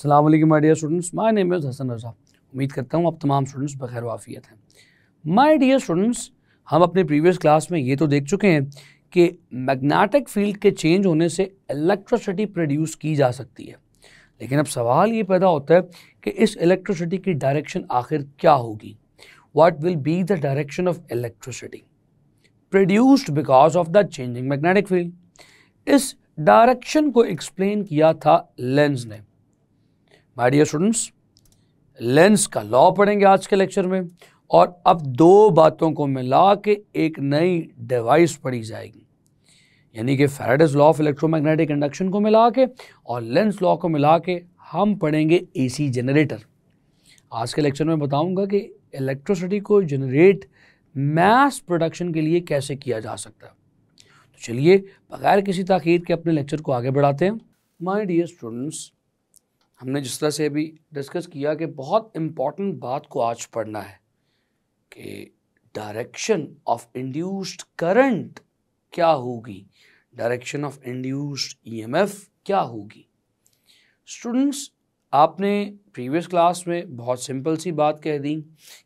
अस्सलाम वालेकुम my dear students, my name is Hasan Raza. उम्मीद करता हूँ आप तमाम स्टूडेंट्स बखैर वाफियत हैं। माय डियर स्टूडेंट्स, हम अपने प्रीवियस क्लास में ये तो देख चुके हैं कि मैग्नेटिक फील्ड के चेंज होने से इलेक्ट्रिसिटी प्रोड्यूस की जा सकती है, लेकिन अब सवाल ये पैदा होता है कि इस इलेक्ट्रिसिटी की डायरेक्शन आखिर क्या होगी। What will be the direction of electricity produced because of the changing magnetic field. इस डायरेक्शन को एक्सप्लेन किया था लेंज ने। माय डियर स्टूडेंट्स, लेंस का लॉ पढ़ेंगे आज के लेक्चर में, और अब दो बातों को मिला के एक नई डिवाइस पढ़ी जाएगी, यानी कि Faraday's law of electromagnetic induction को मिला के और लेंस लॉ को मिला के हम पढ़ेंगे एसी जनरेटर। आज के लेक्चर में बताऊंगा कि इलेक्ट्रिसिटी को जनरेट मास प्रोडक्शन के लिए कैसे किया जा सकता है। तो चलिए बगैर किसी ताखीर के अपने लेक्चर को आगे बढ़ाते हैं। माय डियर स्टूडेंट्स, हमने जिस तरह से अभी डिस्कस किया कि बहुत इम्पॉर्टेंट बात को आज पढ़ना है कि डायरेक्शन ऑफ इंड्यूस्ड करंट क्या होगी, डायरेक्शन ऑफ इंड्यूस्ड ईएमएफ क्या होगी। स्टूडेंट्स, आपने प्रीवियस क्लास में बहुत सिंपल सी बात कह दी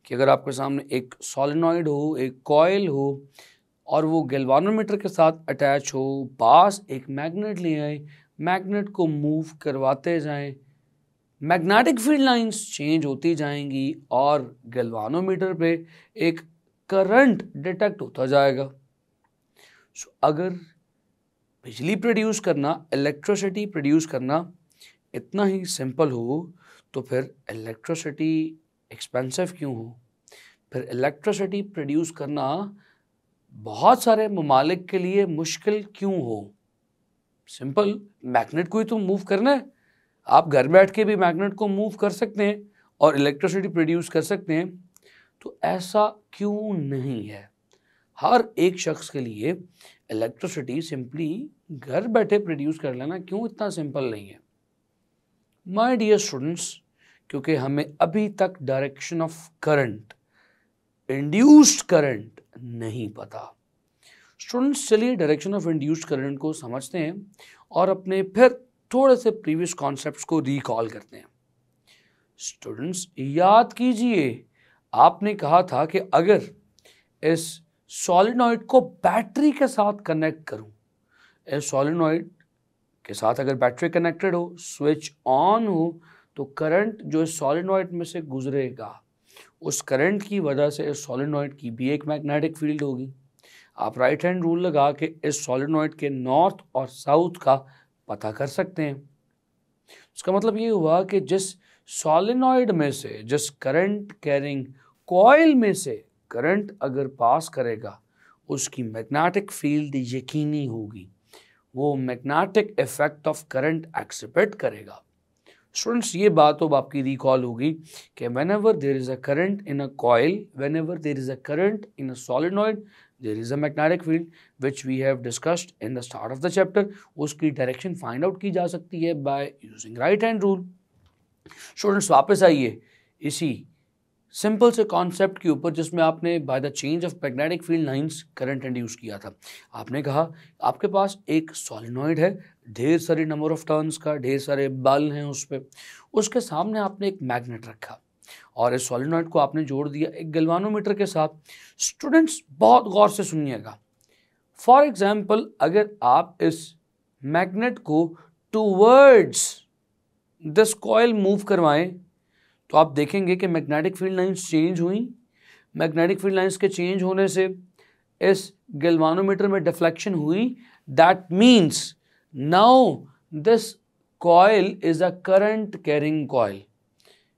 कि अगर आपके सामने एक सोलेनॉइड हो, एक कॉइल हो और वो गैल्वानोमीटर के साथ अटैच हो, पास एक मैग्नेट ले आए, मैग्नेट को मूव करवाते जाएं, मैग्नेटिक फील्ड लाइंस चेंज होती जाएंगी और गैल्वानोमीटर पे एक करंट डिटेक्ट होता जाएगा। अगर बिजली प्रोड्यूस करना, इलेक्ट्रिसिटी प्रोड्यूस करना इतना ही सिंपल हो तो फिर इलेक्ट्रिसिटी एक्सपेंसिव क्यों हो, फिर इलेक्ट्रिसिटी प्रोड्यूस करना बहुत सारे ममालिक के लिए मुश्किल क्यों हो। सिंपल, मैग्नेट को ही तो मूव करना है। आप घर बैठ के भी मैग्नेट को मूव कर सकते हैं और इलेक्ट्रिसिटी प्रोड्यूस कर सकते हैं, तो ऐसा क्यों नहीं है। हर एक शख्स के लिए इलेक्ट्रिसिटी सिंपली घर बैठे प्रोड्यूस कर लेना क्यों इतना सिंपल नहीं है। माय डियर स्टूडेंट्स, क्योंकि हमें अभी तक direction of current, induced current नहीं पता। स्टूडेंट्स, चलिए डायरेक्शन ऑफ इंड्यूस्ड करंट को समझते हैं और अपने फिर थोड़े से प्रीवियस कॉन्सेप्ट्स को रिकॉल करते हैं। स्टूडेंट्स, याद कीजिए आपने कहा था कि अगर इस सोलेनॉइड को बैटरी के साथ कनेक्ट करूं, इस सोलेनॉइड के साथ अगर बैटरी कनेक्टेड हो, स्विच ऑन हो, तो करंट जो इस सोलेनॉइड में से गुजरेगा, उस करंट की वजह से इस सोलेनॉइड की भी एक मैग्नेटिक फील्ड होगी। आप राइट हैंड रूल लगा के इस सोलेनॉइड के नॉर्थ और साउथ का पता कर सकते हैं। उसका मतलब ये हुआ कि जिस सोलेनॉइड में से, जिस करंट कैरिंग कॉइल में से करंट अगर पास करेगा, उसकी मैग्नेटिक फील्ड यकीनी होगी, वो magnetic effect of current exhibit करेगा। स्टूडेंट्स, ये बात अब आपकी रिकॉल होगी कि whenever there is a current in a coil, whenever there is a current in a solenoid, there is a magnetic field which we have discussed in the start of the chapter. उसकी direction find out की जा सकती है by using right hand rule. Students, वापस आइए इसी simple से concept के ऊपर जिसमें आपने by the change of magnetic field lines current induce किया था। आपने कहा आपके पास एक सोलेनॉइड है, ढेर सारे नंबर ऑफ टर्न्स का, ढेर सारे बल हैं उस पर, उसके सामने आपने एक मैग्नेट रखा और इस सोलेनॉइड को आपने जोड़ दिया एक गैल्वानोमीटर के साथ। स्टूडेंट्स, बहुत गौर से सुनिएगा। फॉर एग्जाम्पल, अगर आप इस मैग्नेट को टूवर्ड्स दिस कॉइल मूव करवाएं तो आप देखेंगे कि मैग्नेटिक फील्ड लाइंस चेंज हुई। मैग्नेटिक फील्ड लाइंस के चेंज होने से इस गैल्वानोमीटर में डिफ्लेक्शन हुई। That means now this coil is a current carrying coil.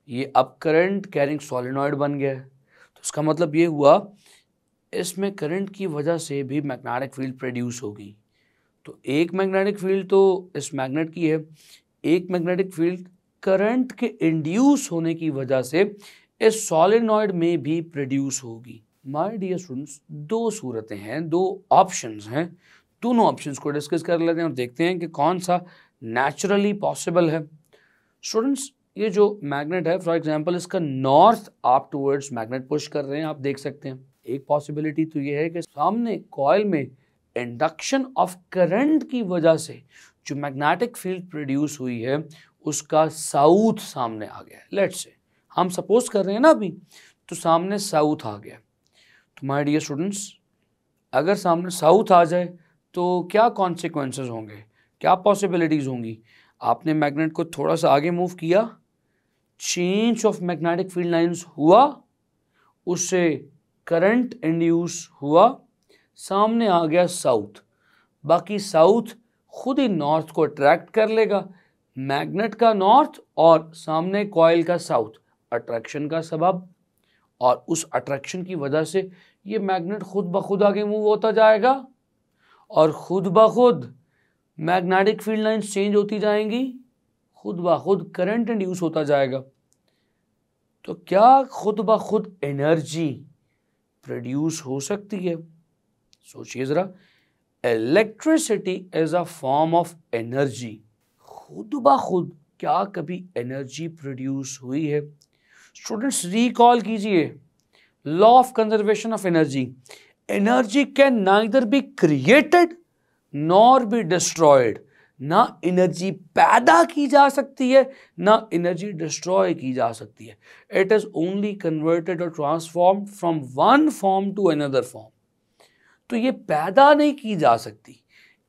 ये अब करंट कैरिंग सोलेनॉइड बन गया है। तो उसका मतलब ये हुआ इसमें करंट की वजह से भी मैग्नेटिक फील्ड प्रोड्यूस होगी। तो एक मैग्नेटिक फील्ड तो इस मैग्नेट की है, एक मैग्नेटिक फील्ड करंट के इंड्यूस होने की वजह से इस सोलेनॉइड में भी प्रोड्यूस होगी। माय डियर स्टूडेंट्स, दो सूरतें हैं, दो ऑप्शंस हैं, दोनों ऑप्शंस को डिस्कस कर लेते हैं और देखते हैं कि कौन सा नेचुरली पॉसिबल है। स्टूडेंट्स, ये जो मैग्नेट है, फॉर एग्जांपल इसका नॉर्थ आप टुवर्ड्स मैग्नेट पुश कर रहे हैं, आप देख सकते हैं। एक पॉसिबिलिटी तो ये है कि सामने कॉइल में इंडक्शन ऑफ करंट की वजह से जो मैग्नेटिक फील्ड प्रोड्यूस हुई है उसका साउथ सामने आ गया, लेट्स से हम सपोज कर रहे हैं ना अभी, तो सामने साउथ आ गया। तो माय डियर स्टूडेंट्स, अगर सामने साउथ आ जाए तो क्या कॉन्सिक्वेंसेस होंगे, क्या पॉसिबिलिटीज़ होंगी? आपने मैग्नेट को थोड़ा सा आगे मूव किया, change of magnetic field lines हुआ, उससे करंट इंड्यूस हुआ, सामने आ गया साउथ। बाकी साउथ खुद ही नॉर्थ को अट्रैक्ट कर लेगा, मैग्नेट का नॉर्थ और सामने कॉइल का साउथ, अट्रैक्शन का सबब, और उस अट्रैक्शन की वजह से ये मैग्नेट खुद ब खुद आगे मूव होता जाएगा और खुद ब खुद मैग्नेटिक फील्ड लाइंस चेंज होती जाएंगी, खुद ब खुद करंट इंड्यूस होता जाएगा। तो क्या खुद ब खुद एनर्जी प्रोड्यूस हो सकती है? सोचिए जरा, electricity is a form of energy. खुद ब खुद क्या कभी एनर्जी प्रोड्यूस हुई है? स्टूडेंट्स रिकॉल कीजिए law of conservation of energy. Energy can neither be created nor be destroyed. ना एनर्जी पैदा की जा सकती है, ना एनर्जी डिस्ट्रॉय की जा सकती है। इट इज ओनली कन्वर्टेड और transformed from one form to another form. तो ये पैदा नहीं की जा सकती।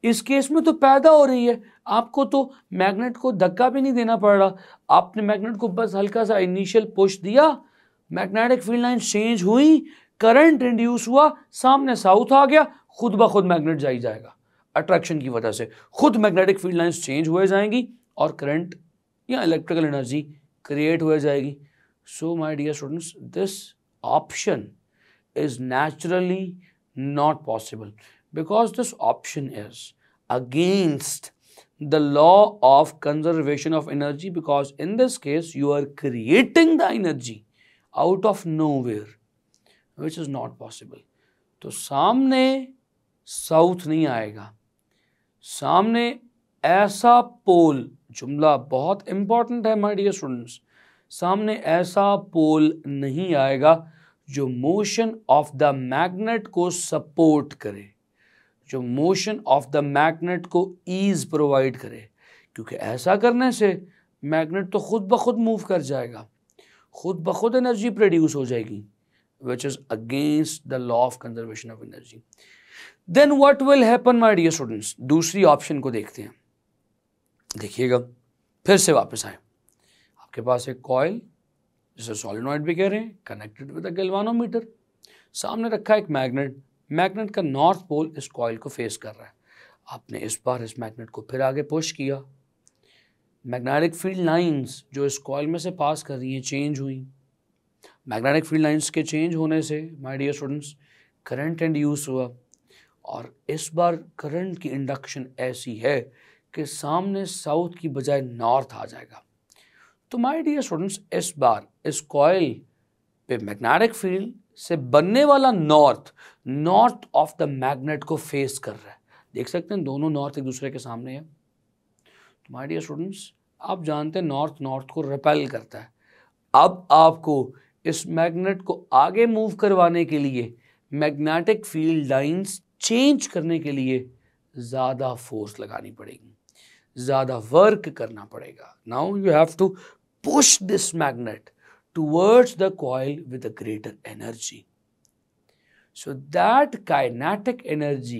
इस केस में तो पैदा हो रही है, आपको तो मैग्नेट को धक्का भी नहीं देना पड़ रहा, आपने मैग्नेट को बस हल्का सा इनिशियल पुश दिया, मैग्नेटिक फील्ड लाइन चेंज हुई, करंट इंड्यूस हुआ, सामने साउथ आ गया, खुद ब खुद मैग्नेट जा ही जाएगा। अट्रैक्शन की वजह से खुद मैग्नेटिक फील्ड लाइंस चेंज हुए जाएंगी और करंट या इलेक्ट्रिकल एनर्जी क्रिएट हुए जाएगी। So my dear students, this option is naturally not possible because this option is against the law of conservation of energy, because in this case you are creating the energy out of nowhere, which is not possible. तो सामने south नहीं आएगा, सामने ऐसा पोल, जुमला बहुत important है my dear students, सामने ऐसा पोल नहीं आएगा जो मोशन ऑफ द मैग्नेट को सपोर्ट करे, जो मोशन ऑफ द मैग्नेट को ईज प्रोवाइड करे, क्योंकि ऐसा करने से मैग्नेट तो खुद ब खुद मूव कर जाएगा, खुद ब खुद एनर्जी प्रोड्यूस हो जाएगी, which is against the law of conservation of energy. Then what will happen my dear students? दूसरी ऑप्शन को देखते हैं, देखिएगा, फिर से वापस आए। आपके पास एक कॉइल, जिसे सोलेनॉइड भी कह रहे हैं, कनेक्टेड विद अ गैल्वानोमीटर, सामने रखा एक मैग्नेट, मैग्नेट का नॉर्थ पोल इस कॉइल को फेस कर रहा है। आपने इस बार इस मैग्नेट को फिर आगे पुश किया, मैग्नेटिक फील्ड लाइंस जो इस कॉइल में से पास कर रही हैं चेंज हुई, मैग्नेटिक फील्ड लाइंस के चेंज होने से my dear students current induce हुआ, और इस बार करंट की इंडक्शन ऐसी है कि सामने साउथ की बजाय नॉर्थ आ जाएगा। तो माय डियर स्टूडेंट्स, इस बार इस कॉइल पे मैग्नेटिक फील्ड से बनने वाला नॉर्थ ऑफ द मैग्नेट को फेस कर रहा है। देख सकते हैं दोनों नॉर्थ एक दूसरे के सामने है। तो माय डियर स्टूडेंट्स, आप जानते हैं नॉर्थ को रिपेल करता है। अब आपको इस मैग्नेट को आगे मूव करवाने के लिए, मैग्नेटिक फील्ड लाइंस चेंज करने के लिए ज़्यादा फोर्स लगानी पड़ेगी, ज़्यादा वर्क करना पड़ेगा। Now you have to push this magnet towards the coil with a greater energy. So that kinetic energy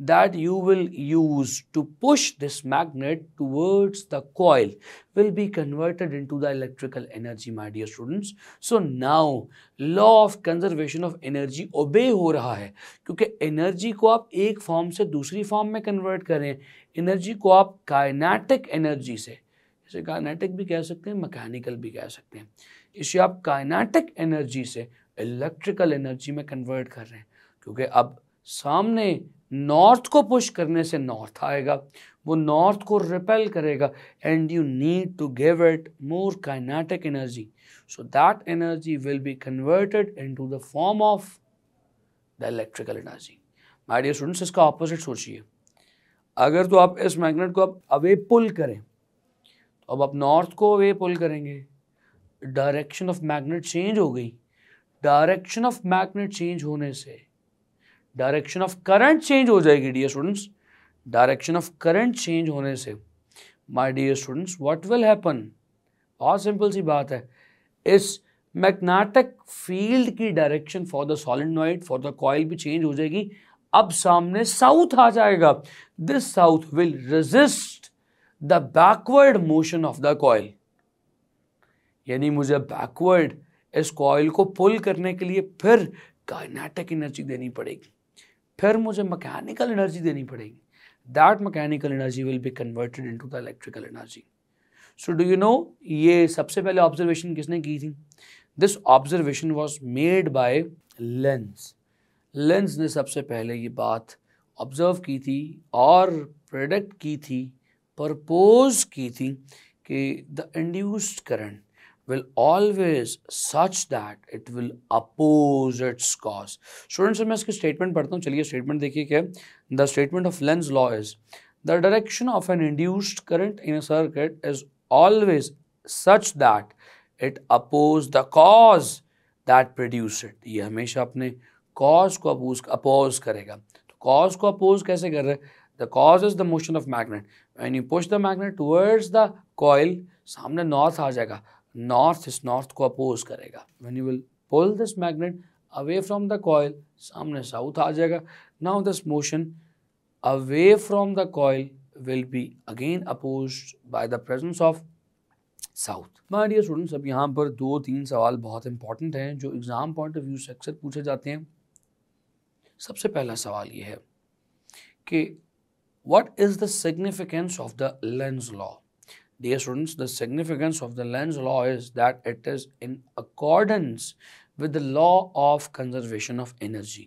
that you will use to push this magnet towards the coil will be converted into the electrical energy, my dear students. So now law of conservation of energy obey हो रहा है, क्योंकि energy को आप एक form से दूसरी form में कन्वर्ट करें, एनर्जी को आप काइनेटिक एनर्जी से, इसे काइनेटिक भी कह सकते हैं, मैकेनिकल भी कह सकते हैं, इसे आप काइनेटिक एनर्जी से इलेक्ट्रिकल एनर्जी में कन्वर्ट कर रहे हैं, क्योंकि अब सामने नॉर्थ को पुश करने से नॉर्थ आएगा, वो नॉर्थ को रिपेल करेगा, and you need to give it more kinetic energy, so that energy will be converted into the form of the electrical energy. My dear students, इसका ऑपोजिट सोचिए। अगर तो आप इस मैग्नेट को अब अवे पुल करें, तो अब आप नॉर्थ को अवे पुल करेंगे, डायरेक्शन ऑफ मैग्नेट चेंज हो गई, डायरेक्शन ऑफ मैग्नेट चेंज होने से डायरेक्शन ऑफ करंट चेंज हो जाएगी dear students, direction of current change होने से my dear students what will happen, बहुत सिंपल सी बात है, इस मैग्नेटिक फील्ड की direction for the solenoid for the coil भी चेंज हो जाएगी। अब सामने साउथ आ जाएगा, this south will resist the backward motion of the coil, यानी मुझे बैकवर्ड इस कॉइल को पुल करने के लिए फिर काइनेटिक एनर्जी देनी पड़ेगी, फिर मुझे मैकेनिकल एनर्जी देनी पड़ेगी। That mechanical energy will be converted into the electrical energy. So do you know ये सबसे पहले ऑब्जर्वेशन किसने की थी? This observation was made by lens. Lens ने सबसे पहले ये बात ऑब्जर्व की थी और प्रेडिक्ट की थी, प्रपोज की थी कि the induced current will always such that it will oppose its cause. Students, मैं इसकी स्टेटमेंट पढ़ता हूँ, चलिए स्टेटमेंट देखिए क्या है। The statement of Lenz's law is the direction of an induced current in a circuit is always such that it opposes the cause that produced it. ये हमेशा अपने cause को oppose करेगा। तो cause को oppose कैसे कर रहे हैं? The cause is the motion of magnet. When you push the magnet towards the coil, सामने north आ जाएगा, नॉर्थ इस नॉर्थ को अपोज करेगा। When you will pull this magnet away from the coil, सामने साउथ आ जाएगा। Now this motion away from the coil will be again opposed by the presence of south. My dear students, अब यहाँ पर 2-3 सवाल बहुत important हैं जो एग्जाम पॉइंट ऑफ व्यू से अक्सर पूछे जाते हैं। सबसे पहला सवाल ये है कि what is the significance of the Lenz law? Dear students, the significance of the Lenz law is that it is in accordance with the law of conservation of energy.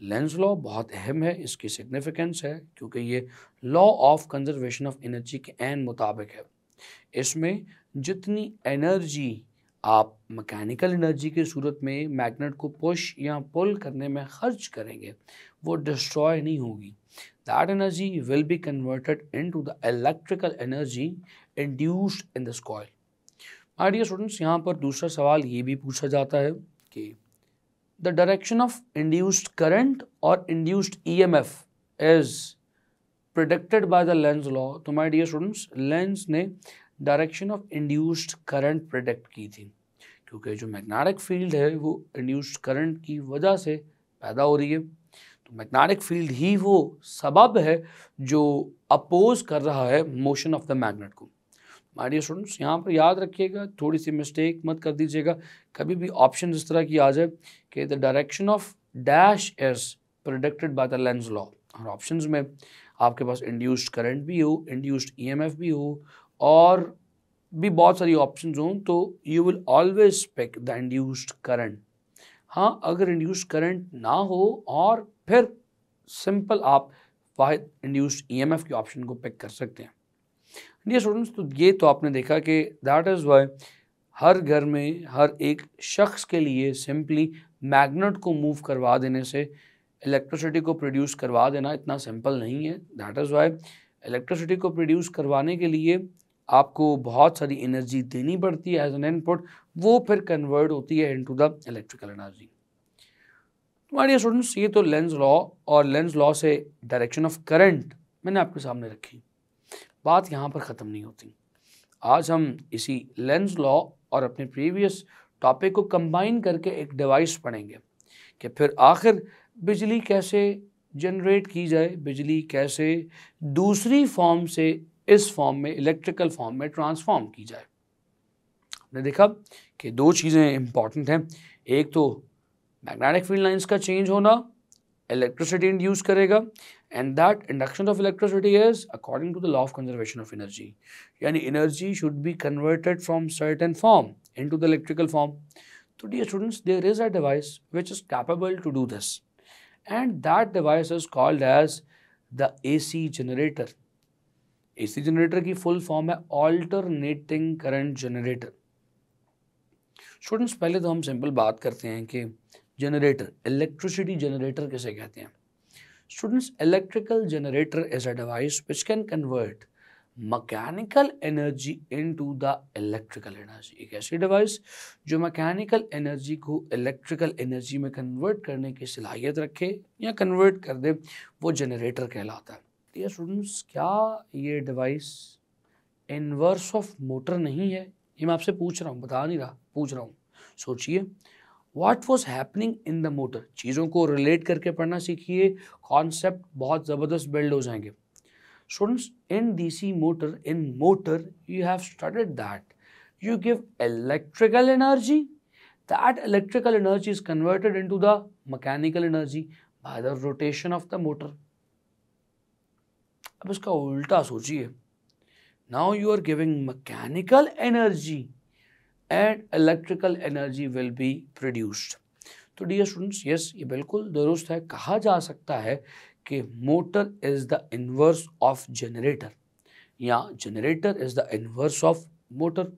Lenz law बहुत अहम है, इसकी significance है क्योंकि ये law of conservation of energy के N मुताबिक है। इसमें जितनी एनर्जी आप मैकेनिकल एनर्जी की सूरत में मैग्नेट को पुश या पुल करने में खर्च करेंगे वो डिस्ट्रॉय नहीं होगी। That energy will be converted into the electrical energy induced in this coil. My dear students, यहाँ पर दूसरा सवाल ये भी पूछा जाता है कि the direction of induced current or induced EMF is predicted by the Lenz law. तो my dear students, Lenz ने direction of induced current predict की थी क्योंकि जो मैग्नेटिक फील्ड है वो induced current की वजह से पैदा हो रही है। मैग्नेटिक फील्ड ही वो सबब है जो अपोज कर रहा है मोशन ऑफ द मैग्नेट को। माय डियर स्टूडेंट्स, यहाँ पर याद रखिएगा, थोड़ी सी मिस्टेक मत कर दीजिएगा। कभी भी ऑप्शन इस तरह की आ जाए कि the direction of dash is predicted by the lens law, और ऑप्शंस में आपके पास इंड्यूस्ड करंट भी हो, इंड्यूस्ड ईएमएफ भी हो और भी बहुत सारी ऑप्शंस हों, तो you will always pick the induced current. हाँ, अगर इंड्यूस्ड करंट ना हो और फिर सिंपल आप वाहिद इंड्यूस्ड ईएमएफ के ऑप्शन को पिक कर सकते हैं। डियर स्टूडेंट्स, तो ये तो आपने देखा कि दैट इज़ वाई हर घर में हर एक शख्स के लिए सिंपली मैग्नेट को मूव करवा देने से इलेक्ट्रिसिटी को प्रोड्यूस करवा देना इतना सिंपल नहीं है। दैट इज़ वाई इलेक्ट्रिसिटी को प्रोड्यूस करवाने के लिए आपको बहुत सारी एनर्जी देनी पड़ती है एज एन इनपुट, वो फिर कन्वर्ट होती है into the electrical energy. My dear students, ये तो लेंस लॉ और लेंस लॉ से डायरेक्शन ऑफ करंट मैंने आपके सामने रखी। बात यहाँ पर ख़त्म नहीं होती। आज हम इसी लेंस लॉ और अपने प्रीवियस टॉपिक को कंबाइन करके एक डिवाइस पढ़ेंगे कि फिर आखिर बिजली कैसे जनरेट की जाए, बिजली कैसे दूसरी फॉर्म से इस फॉर्म में, इलेक्ट्रिकल फॉर्म में ट्रांसफॉर्म की जाए। आपने देखा कि 2 चीज़ें इंपॉर्टेंट हैं। एक तो मैग्नेटिक फील्ड लाइंस का चेंज होना इलेक्ट्रिसिटी इंड्यूस करेगा, and that induction of electricity is according to the law of conservation of energy, यानी energy should be converted from certain form into the electrical form. तो dear students, there is a device which is capable to do this, and that device is called as the AC generator. AC generator की full form है alternating current generator. Students, पहले तो हम simple बात करते हैं कि जनरेटर, इलेक्ट्रिसिटी जनरेटर किसे कहते हैं। Students, electrical generator is a device which can convert mechanical energy into the electrical energy. एक ऐसी डिवाइस जो मैकेनिकल एनर्जी को इलेक्ट्रिकल एनर्जी में कन्वर्ट करने की सलाहियत रखे या कन्वर्ट कर दे, वो जनरेटर कहलाता है। डियर स्टूडेंट्स, क्या ये डिवाइस इनवर्स ऑफ मोटर नहीं है, ये मैं आपसे पूछ रहा हूँ, बता नहीं रहा, पूछ रहा हूँ। सोचिए, what was happening in the motor. चीज़ों को रिलेट करके पढ़ना सीखिए, कॉन्सेप्ट बहुत ज़बरदस्त बिल्ड हो जाएंगे। Students, in DC motor, in motor you have studied that you give electrical energy, that electrical energy is converted into the mechanical energy by the rotation of the motor. अब इसका उल्टा सोचिए, now you are giving mechanical energy and electrical energy will be produced. तो dear students, yes, ये बिल्कुल दुरुस्त है। कहा जा सकता है कि motor is the inverse of generator, या generator is the inverse of motor.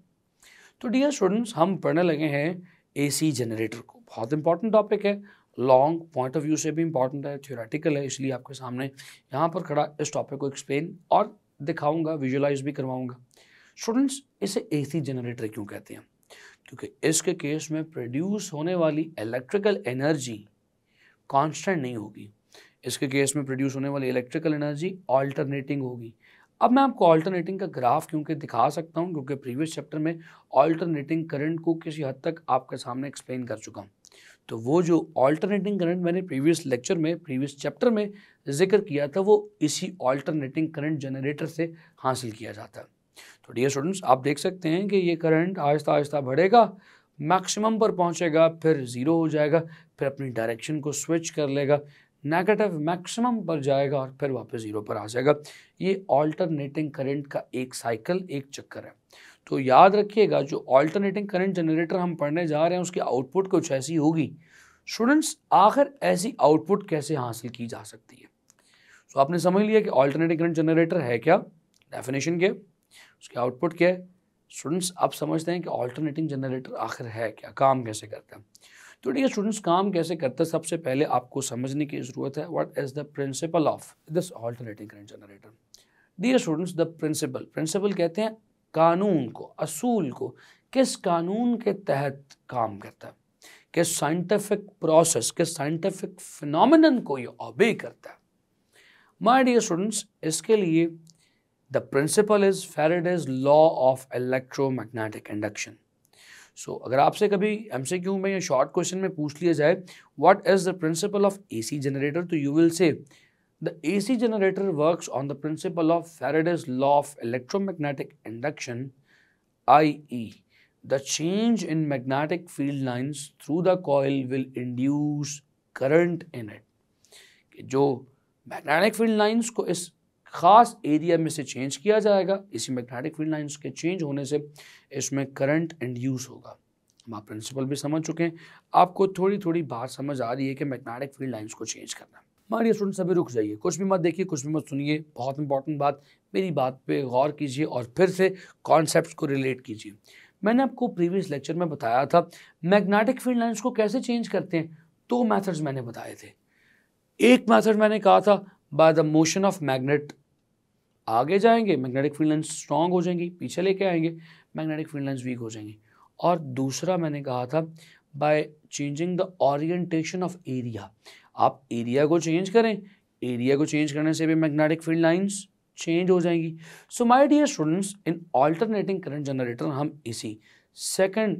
तो डियर स्टूडेंट्स, हम पढ़ने लगे हैं एसी जनरेटर को। बहुत इंपॉर्टेंट टॉपिक है, लॉन्ग पॉइंट ऑफ व्यू से भी इंपॉर्टेंट है, थ्योरेटिकल है, इसलिए आपके सामने यहाँ पर खड़ा इस टॉपिक को एक्सप्लेन और दिखाऊंगा, विजुअलाइज भी करवाऊंगा। स्टूडेंट्स, इसे एसी जनरेटर क्यों कहते हैं? क्योंकि इसके केस में प्रोड्यूस होने वाली इलेक्ट्रिकल एनर्जी कांस्टेंट नहीं होगी। इसके केस में प्रोड्यूस होने वाली इलेक्ट्रिकल एनर्जी ऑल्टरनेटिंग होगी। अब मैं आपको ऑल्टरनेटिंग का ग्राफ क्योंकि दिखा सकता हूं, क्योंकि प्रीवियस चैप्टर में ऑल्टरनेटिंग करंट को किसी हद तक आपके सामने एक्सप्लेन कर चुका हूं। तो वो जो ऑल्टरनेटिंग करंट मैंने प्रीवियस लेक्चर में, प्रीवियस चैप्टर में जिक्र किया था, वो इसी ऑल्टरनेटिंग करंट जनरेटर से हासिल किया जाता है। तो डियर स्टूडेंट्स, आप देख सकते हैं कि ये करंट आहिस्ता आहिस्ता बढ़ेगा, मैक्सिमम पर पहुंचेगा, फिर ज़ीरो हो जाएगा, फिर अपनी डायरेक्शन को स्विच कर लेगा, नेगेटिव मैक्सिमम पर जाएगा और फिर वापस ज़ीरो पर आ जाएगा। ये ऑल्टरनेटिंग करंट का एक साइकिल, एक चक्कर है। तो याद रखिएगा, जो ऑल्टरनेटिंग करंट जनरेटर हम पढ़ने जा रहे हैं उसकी आउटपुट कुछ ऐसी होगी। स्टूडेंट्स, आखिर ऐसी आउटपुट कैसे हासिल की जा सकती है? तो आपने समझ लिया कि ऑल्टरनेटिंग करंट जनरेटर है क्या, डेफिनेशन क्या, उसकी आउटपुट क्या है। स्टूडेंट्स, आप समझते हैं कि ऑल्टरनेटिंग जनरेटर आखिर है क्या, काम कैसे करता है। तो डियर स्टूडेंट्स, काम कैसे करता है, सबसे पहले आपको समझने की ज़रूरत है what is the principle of this alternating current generator. Dear students, the principle कहते हैं कानून को, असूल को। किस कानून के तहत काम करता है, किस साइंटिफिक प्रोसेस, किस साइंटिफिक फिनोमिनन को ये ओबे करता है। माय डियर स्टूडेंट्स, इसके लिए the principle is Faraday's law of electromagnetic induction. So अगर आपसे कभी एमसीक्यू में या शॉर्ट क्वेश्चन में पूछ लिया जाए what is the principle of AC generator, तो you will say the AC generator works on the principle of Faraday's law of electromagnetic induction, i.e. the change in magnetic field lines through the coil will induce current in it। कि जो magnetic field lines को इस खास area में से change किया जाएगा, इसी मैग्नेटिक फील्ड लाइंस के चेंज होने से इसमें करंट इंड्यूस होगा। हम आप प्रिंसिपल भी समझ चुके हैं, आपको थोड़ी थोड़ी बात समझ आ रही है कि मैग्नेटिक फील्ड लाइंस को चेंज करना। हमारे स्टूडेंट्स, अभी रुक जाइए, कुछ भी मत देखिए, कुछ भी मत सुनिए, बहुत इंपॉर्टेंट बात, मेरी बात पे गौर कीजिए और फिर से कॉन्सेप्ट्स को रिलेट कीजिए। मैंने आपको प्रीवियस लेक्चर में बताया था मैग्नेटिक फील्ड लाइंस को कैसे चेंज करते हैं। दो मेथड्स मैंने बताए थे। एक मेथड मैंने कहा था by the motion of magnet, आगे जाएंगे मैग्नेटिक फील्ड लाइंस स्ट्रॉन्ग हो जाएंगी, पीछे लेके आएंगे मैग्नेटिक फील्ड लाइंस वीक हो जाएंगी। और दूसरा मैंने कहा था by changing the orientation of area. आप एरिया को चेंज करें, एरिया को चेंज करने से भी मैग्नेटिक फील्ड लाइंस चेंज हो जाएंगी। So my dear students, in alternating current generator हम इसी सेकंड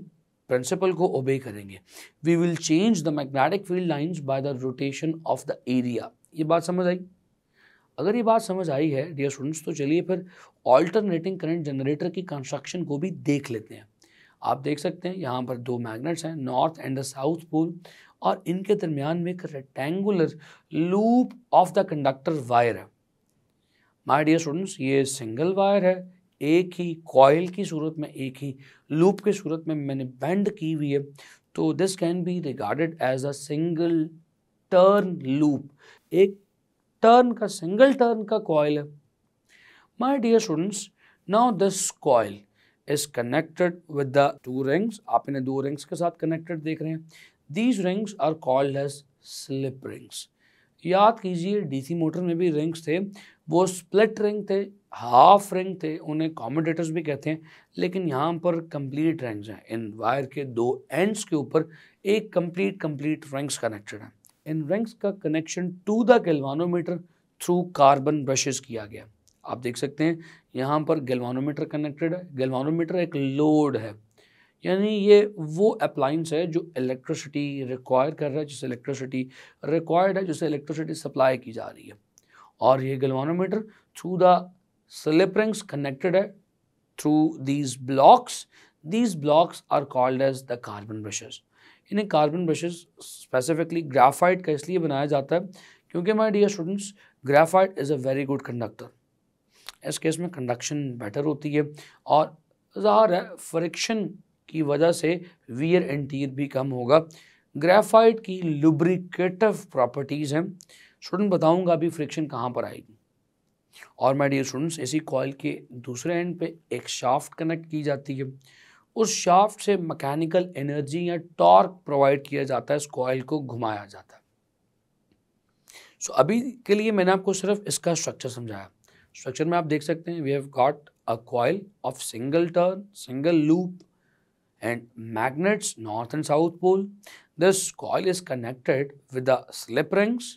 प्रिंसिपल को ओबे करेंगे। We will change the magnetic field lines by the rotation of the area. ये बात समझ आई? अगर ये बात समझ आई है डियर स्टूडेंट्स, तो चलिए फिर ऑल्टरनेटिंग करंट जनरेटर की कंस्ट्रक्शन को भी देख लेते हैं। आप देख सकते हैं यहाँ पर दो मैग्नेट्स हैं, north and the south pole, और इनके दरमियान में एक rectangular loop of the conductor wire है। माय डियर स्टूडेंट्स, ये सिंगल वायर है, एक ही कॉइल की सूरत में, एक ही लूप की सूरत में मैंने बेंड की हुई है। तो this can be regarded as a single turn loop, एक टर्न का, सिंगल टर्न का कॉइल है। My dear students, now this coil is connected with the two rings. आप इन्हें दो रिंग्स के साथ कनेक्टेड देख रहे हैं। These rings are called as slip rings. याद कीजिए, डीसी मोटर में भी रिंग्स थे, वो स्प्लिट रिंग थे, हाफ रिंग थे, उन्हें कॉम्यूटेटर्स भी कहते हैं। लेकिन यहाँ पर कंप्लीट रिंग्स हैं। इन वायर के दो एंड्स के ऊपर एक कंप्लीट रिंग्स कनेक्टेड हैं। इन रिंग्स का connection to the galvanometer through carbon brushes किया गया। आप देख सकते हैं यहाँ पर गैल्वानोमीटर कनेक्टेड है। गैल्वानोमीटर एक लोड है, यानी ये वो अप्लायंस है जो इलेक्ट्रिसिटी रिक्वायर कर रहा है, जिसे इलेक्ट्रिसिटी रिक्वायर्ड है, जिसे इलेक्ट्रिसिटी सप्लाई की जा रही है। और ये galvanometer through the slip rings connected है through these blocks. These blocks are called as the carbon brushes. इन्हें कार्बन ब्रशेस स्पेसिफिकली ग्राफाइट का इसलिए बनाया जाता है क्योंकि my dear students, graphite is a very good conductor. इस केस में कंडक्शन बेटर होती है और ज़ाहिर है फ्रिक्शन की वजह से वियर एंड टीयर भी कम होगा। ग्रेफाइट की लुब्रिकेटिव प्रॉपर्टीज़ हैं। स्टूडेंट बताऊंगा अभी फ्रिक्शन कहाँ पर आएगी। और माय डियर स्टूडेंट्स, इसी कॉइल के दूसरे एंड पे एक शाफ्ट कनेक्ट की जाती है। उस शाफ्ट से मैकेनिकल एनर्जी या टॉर्क प्रोवाइड किया जाता है, इस कॉइल को घुमाया जाता है। सो अभी के लिए मैंने आपको सिर्फ इसका स्ट्रक्चर समझाया। स्ट्रक्चर में आप देख सकते हैं we have got a coil of single turn, single loop and magnets north and south pole. This coil is connected with the slip rings,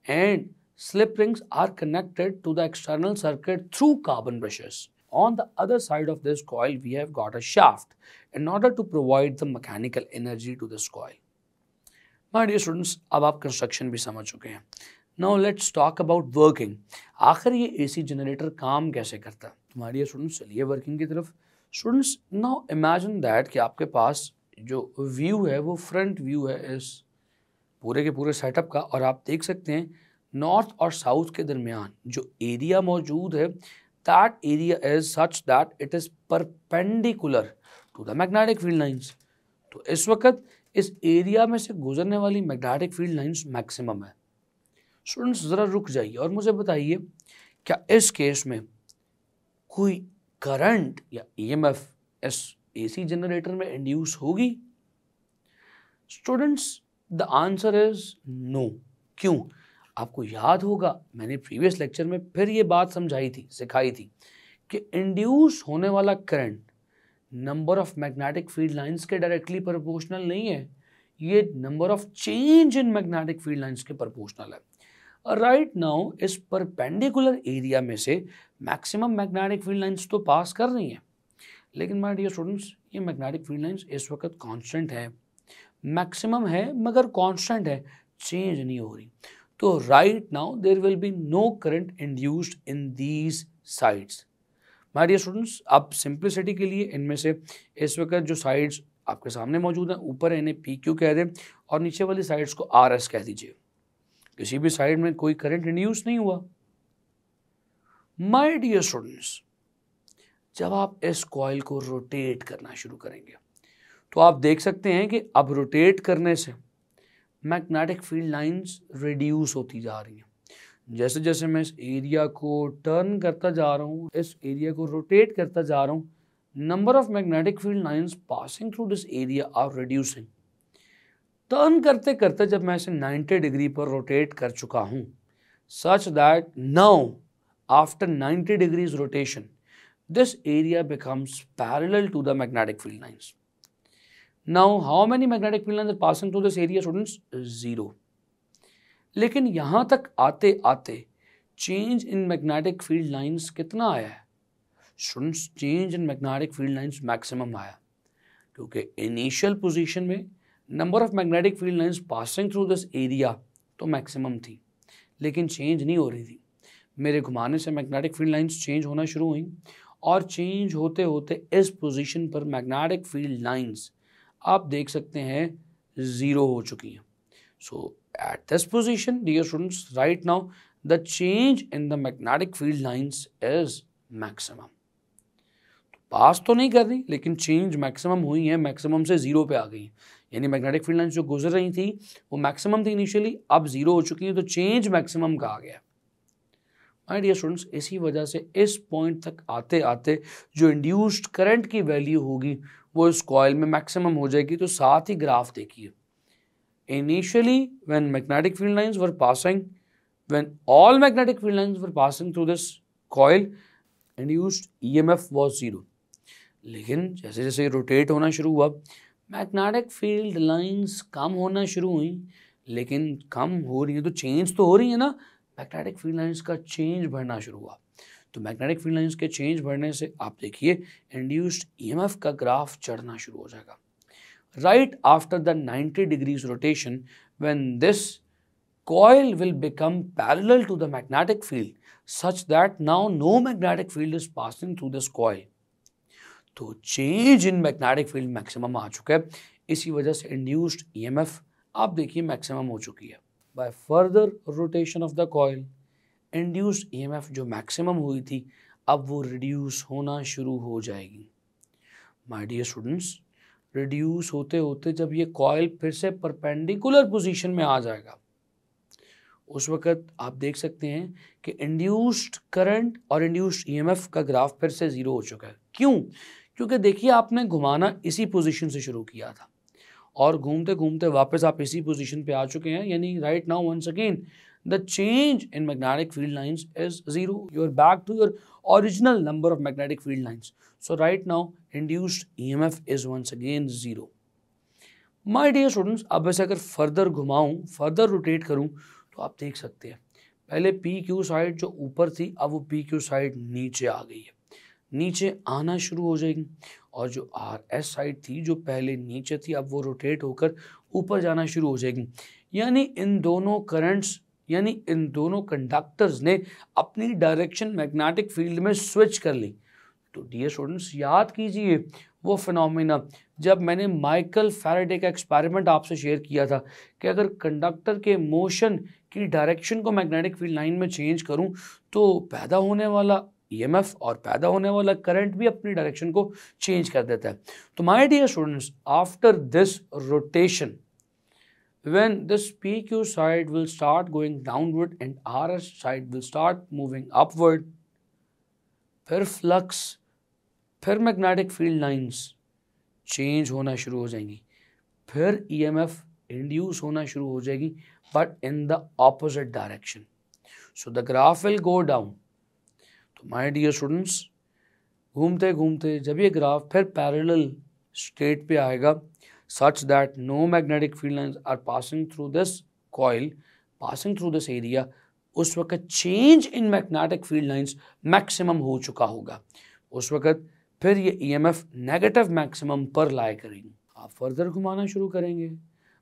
and slip rings are connected to the external circuit through carbon brushes. On the other side of this coil, we have got a shaft in order to provide the mechanical energy to this coil. My dear students, अब आप construction भी समझ चुके हैं। Now let's talk about working. आखिर ये AC generator काम कैसे करता है? My dear students, चलिए वर्किंग की तरफ। स्टूडेंट्स, नाउ इमेजिन दैट कि आपके पास जो व्यू है वो फ्रंट व्यू है इस पूरे के पूरे सेटअप का, और आप देख सकते हैं नॉर्थ और साउथ के दरमियान जो एरिया मौजूद है, that area is such that it is perpendicular to the magnetic field lines. तो इस वक्त इस एरिया में से गुजरने वाली मैग्नेटिक फील्ड लाइंस मैक्सिमम है। स्टूडेंट्स ज़रा रुक जाइए और मुझे बताइए, क्या इस केस में कोई करंट या ईएमएफ इस एसी जनरेटर में इंड्यूस होगी? Students, the answer is no. क्यों? आपको याद होगा मैंने प्रीवियस लेक्चर में फिर ये बात सिखाई थी कि इंड्यूस होने वाला current number of magnetic field lines के डायरेक्टली प्रोपोर्शनल नहीं है, ये number of change in magnetic field lines के प्रोपोर्शनल है। राइट नाउ इस परपेंडिकुलर एरिया में से मैक्सिमम मैग्नेटिक फील्ड लाइंस तो पास कर रही हैं, लेकिन माय डियर स्टूडेंट्स ये मैग्नेटिक फील्ड लाइंस इस वक्त कांस्टेंट है, मैक्सिमम है मगर कांस्टेंट है, चेंज नहीं हो रही। तो right now there will be no current induced in these sides. My dear students, अब सिंप्लिसिटी के लिए इनमें से इस वक्त जो साइड्स आपके सामने मौजूद हैं, ऊपर इन्हें पी क्यू कह दें और नीचे वाली साइड्स को आर एस कह दीजिए। किसी भी साइड में कोई करंट इंड्यूस नहीं हुआ। माय डियर स्टूडेंट्स, जब आप इस कॉइल को रोटेट करना शुरू करेंगे तो आप देख सकते हैं कि अब रोटेट करने से मैग्नेटिक फील्ड लाइंस रिड्यूस होती जा रही हैं। जैसे जैसे मैं इस एरिया को टर्न करता जा रहा हूँ, इस एरिया को रोटेट करता जा रहा हूँ, number of magnetic field lines passing through this area are reducing. Turn करते करते जब मैं इसे 90 डिग्री पर रोटेट कर चुका हूं, such that now after 90 degrees rotation this area becomes parallel to the magnetic field lines. Now how many magnetic field lines are passing through this area, students? 0. लेकिन यहां तक आते आते change in magnetic field lines कितना आया है? Students, change in magnetic field lines maximum आया, क्योंकि इनिशियल पोजीशन में number of magnetic field lines passing through this area तो मैक्सिमम थी, लेकिन चेंज नहीं हो रही थी। मेरे घुमाने से मैग्नेटिक फील्ड लाइंस चेंज होना शुरू हुई और चेंज होते होते इस पोजीशन पर मैग्नेटिक फील्ड लाइंस आप देख सकते हैं 0 हो चुकी हैं। So at this position dear students, right now the change in the magnetic field lines is maximum. Pass तो नहीं कर रही, लेकिन चेंज मैक्सिमम हुई है, मैक्सिमम से 0 पे आ गई। यानी मैग्नेटिक फील्ड लाइंस जो गुजर रही थी वो मैक्सिमम थी इनिशियली, अब 0 हो चुकी है, तो चेंज मैक्सिमम का आ गया। माय डियर स्टूडेंट्स, इसी वजह से इस पॉइंट तक आते आते जो इंड्यूस्ड करंट की वैल्यू होगी वो इस कॉइल में मैक्सिमम हो जाएगी। तो साथ ही ग्राफ देखिए, initially when magnetic field lines were passing, when all magnetic field lines were passing through this coil, induced EMF was 0। लेकिन जैसे जैसे रोटेट होना शुरू हुआ, मैग्नेटिक फील्ड लाइंस कम होना शुरू हुई, लेकिन कम हो रही है तो चेंज तो हो रही है ना, मैग्नेटिक फील्ड लाइंस का चेंज बढ़ना शुरू हुआ। तो मैग्नेटिक फील्ड लाइंस के चेंज बढ़ने से आप देखिए इंड्यूस्ड ईएमएफ का ग्राफ चढ़ना शुरू हो जाएगा। Right after the 90 degrees rotation when this coil will become parallel to the magnetic field such that now no magnetic field is passing through this coil. तो change in magnetic field maximum आ चुका है, इसी वजह से induced EMF आप देखिए maximum हो चुकी है। By further rotation of the coil, induced EMF जो maximum हुई थी अब वो reduce होना शुरू हो जाएगी। My dear students, reduce होते होते जब ये coil फिर से perpendicular position में आ जाएगा, उस वक्त आप देख सकते हैं कि इंड्यूस्ड करंट और इंड्यूस्ड ईएमएफ का ग्राफ फिर से जीरो हो चुका है। क्यों? क्योंकि देखिए आपने घुमाना इसी पोजीशन से शुरू किया था और घूमते घूमते वापस आप इसी पोजीशन पे आ चुके हैं, यानी right now once again the change in magnetic field lines is zero. You are back to your original number of magnetic field lines. So right now induced EMF is once again zero. My dear students, अब ऐसे अगर further घुमाऊं, further rotate करूं, तो आप देख सकते हैं पहले पी क्यू साइड जो ऊपर थी अब वो पी क्यू साइड नीचे आ गई है, नीचे आना शुरू हो जाएगी, और जो आर एस साइड थी जो पहले नीचे थी अब वो रोटेट होकर ऊपर जाना शुरू हो जाएगी। यानी इन दोनों करंट्स यानी इन दोनों कंडक्टर्स ने अपनी डायरेक्शन मैग्नेटिक फील्ड में स्विच कर ली। तो डियर स्टूडेंट्स, याद कीजिए वो फिनोमेना जब मैंने माइकल फैराडे का एक्सपेरिमेंट आपसे शेयर किया था कि अगर कंडक्टर के मोशन की डायरेक्शन को मैग्नेटिक फील्ड लाइन में चेंज करूं तो पैदा होने वाला ईएमएफ और पैदा होने वाला करंट भी अपनी डायरेक्शन को चेंज कर देता है। तो my dear students, after this rotation when this PQ side will start going downward and RS side will start moving upward, फिर फ्लक्स, फिर मैग्नेटिक फील्ड लाइंस चेंज होना शुरू हो जाएंगी, फिर ईएमएफ इंड्यूस होना शुरू हो जाएगी but in the opposite direction. So the graph will go down. तो माय डियर स्टूडेंट्स, घूमते घूमते जब ये ग्राफ फिर पैरेलल स्टेट पे आएगा such that no magnetic field lines are passing through this coil, passing through this area, उस वक्त change in magnetic field lines maximum हो चुका होगा। उस वक्त फिर ये EMF नेगेटिव मैक्सिमम पर लाए करेंगे। आप फर्दर घुमाना शुरू करेंगे,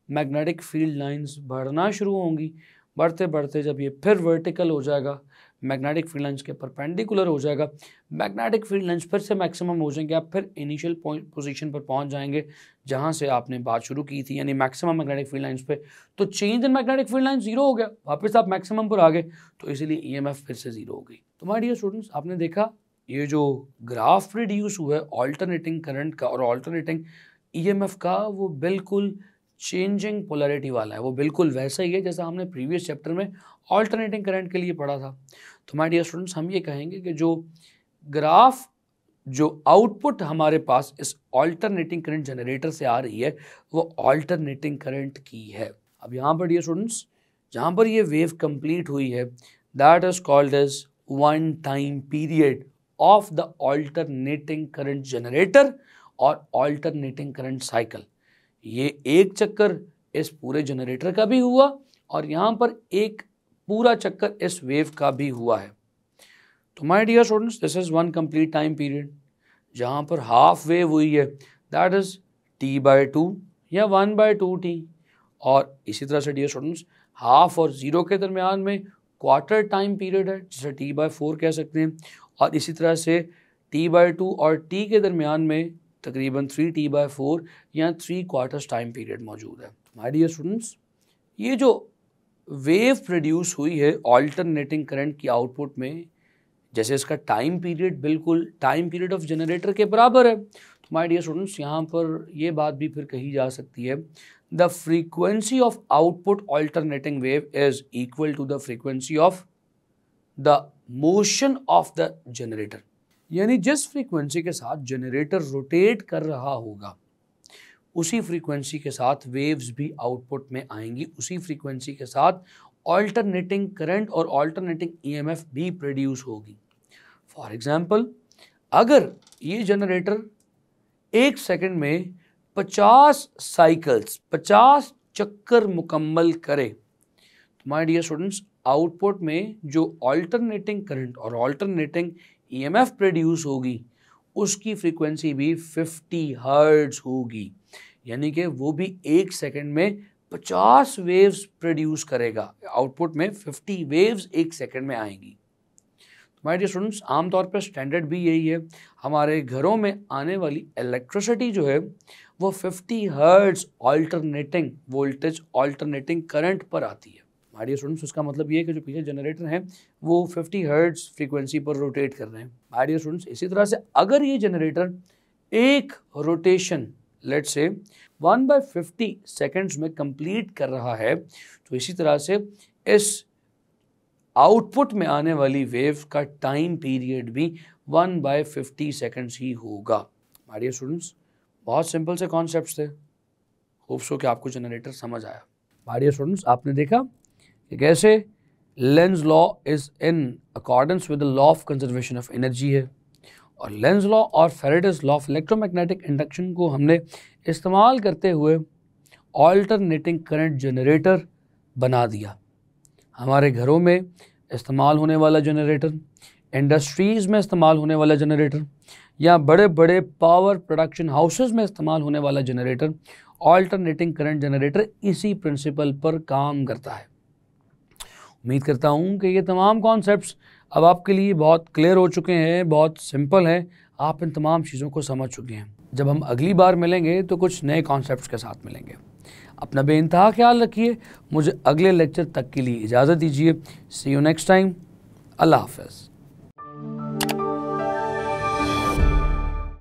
मैग्नेटिक फील्ड लाइंस बढ़ना शुरू होंगी, बढ़ते बढ़ते जब ये फिर वर्टिकल हो जाएगा, मैग्नेटिक फील्ड लाइंस के परपेंडिकुलर हो जाएगा, मैग्नेटिक फील्ड लाइंस फिर से मैक्सिमम हो जाएंगे, आप फिर इनिशियल पोजीशन पर पहुंच जाएंगे जहां से आपने बात शुरू की थी, यानी मैक्सिमम मैग्नेटिक फील्ड लाइंस पे। तो change in magnetic field lines zero हो गया, वापस आप मैक्सिमम पर आ गए, तो इसीलिए ईएमएफ फिर से जीरो हो गई। तो माय डियर स्टूडेंट्स, आपने देखा ये जो ग्राफ प्रोड्यूस हुआ है ऑल्टरनेटिंग करंट का और ऑल्टरनेटिंग ईएमएफ का, वो बिल्कुल चेंजिंग पोलैरिटी वाला है, वो बिल्कुल वैसा ही है जैसा हमने प्रीवियस चैप्टर में ऑल्टरनेटिंग करंट के लिए पढ़ा था। तो माय डियर स्टूडेंट्स, हम ये कहेंगे कि जो ग्राफ, जो आउटपुट हमारे पास इस ऑल्टरनेटिंग करंट जनरेटर से आ रही है वो ऑल्टरनेटिंग करंट की है। अब यहाँ पर डियर स्टूडेंट्स, जहाँ पर ये वेव कंप्लीट हुई है that is called as one time period of the alternating current generator और ऑल्टरनेटिंग करंट साइकिल। ये एक चक्कर इस पूरे जनरेटर का भी हुआ और यहाँ पर एक पूरा चक्कर इस वेव का भी हुआ है। तो my dear students, this is one complete time period जहाँ पर हाफ वेव हुई है दैट इज t/2 या 1/2t, और इसी तरह से डियर स्टूडेंट्स हाफ और जीरो के दरमियान में क्वार्टर टाइम पीरियड है जिसे t/4 कह सकते हैं, और इसी तरह से t/2 और t के दरमियान में तकरीबन 3t/4 या 3 क्वार्टर्स टाइम पीरियड मौजूद है। माय डियर स्टूडेंट्स, ये जो वेव प्रोड्यूस हुई है ऑल्टरनेटिंग करंट की आउटपुट में, जैसे इसका टाइम पीरियड बिल्कुल टाइम पीरियड ऑफ जनरेटर के बराबर है, तो माय डियर स्टूडेंट्स यहाँ पर ये बात भी फिर कही जा सकती है the frequency of output alternating wave is equal to the frequency of the motion of the generator. यानी जिस फ्रीक्वेंसी के साथ जनरेटर रोटेट कर रहा होगा उसी फ्रीक्वेंसी के साथ वेव्स भी आउटपुट में आएंगी, उसी फ्रीक्वेंसी के साथ ऑल्टरनेटिंग करंट और ऑल्टरनेटिंग ईएमएफ भी प्रोड्यूस होगी। फॉर एग्जाम्पल, अगर ये जनरेटर एक सेकंड में 50 साइकिल्स 50 चक्कर मुकम्मल करे, माय डियर स्टूडेंट्स, आउटपुट में जो ऑल्टरनेटिंग करंट और ऑल्टरनेटिंग ईएमएफ प्रोड्यूस होगी उसकी फ्रीक्वेंसी भी 50 हर्ट्ज होगी, यानी कि वो भी 1 सेकंड में 50 वेव्स प्रोड्यूस करेगा। आउटपुट में 50 वेव्स 1 सेकंड में आएंगी। माय डियर स्टूडेंट्स, आमतौर पर स्टैंडर्ड भी यही है, हमारे घरों में आने वाली इलेक्ट्रिसिटी जो है वो 50 hertz alternating voltage alternating current पर आती है। माय डियर स्टूडेंट्स, उसका मतलब ये है कि जो पीछे जनरेटर हैं वो 50 हर्ट्ज फ्रीक्वेंसी पर रोटेट कर रहे हैं। माय डियर स्टूडेंट्स, इसी तरह से अगर ये जनरेटर एक रोटेशन लेट्स से 1/50 सेकेंड्स में कंप्लीट कर रहा है, तो इसी तरह से इस आउटपुट में आने वाली वेव का टाइम पीरियड भी 1/50 सेकेंड्स ही होगा। माय डियर स्टूडेंट्स, बहुत सिंपल से कॉन्सेप्ट्स थे, होप सो कि आपको जनरेटर समझ आया। माय डियर स्टूडेंट्स, आपने देखा कि कैसे Lenz law is in accordance with the law of conservation of energy है, और लेंज लॉ और Faraday's law of electromagnetic induction को हमने इस्तेमाल करते हुए ऑल्टरनेटिंग करंट जनरेटर बना दिया। हमारे घरों में इस्तेमाल होने वाला जनरेटर, इंडस्ट्रीज़ में इस्तेमाल होने वाला जनरेटर, या बड़े बड़े पावर प्रोडक्शन हाउसेस में इस्तेमाल होने वाला जनरेटर, ऑल्टरनेटिंग करंट जनरेटर इसी प्रिंसिपल पर काम करता है। उम्मीद करता हूँ कि ये तमाम कॉन्सेप्ट्स अब आपके लिए बहुत क्लियर हो चुके हैं, बहुत सिंपल हैं, आप इन तमाम चीज़ों को समझ चुके हैं। जब हम अगली बार मिलेंगे तो कुछ नए कॉन्सेप्ट्स के साथ मिलेंगे। अपना बेइंतहा ख्याल रखिए, मुझे अगले लेक्चर तक के लिए इजाज़त दीजिए। सी यू नेक्स्ट टाइम। अल्लाह हाफ़िज़।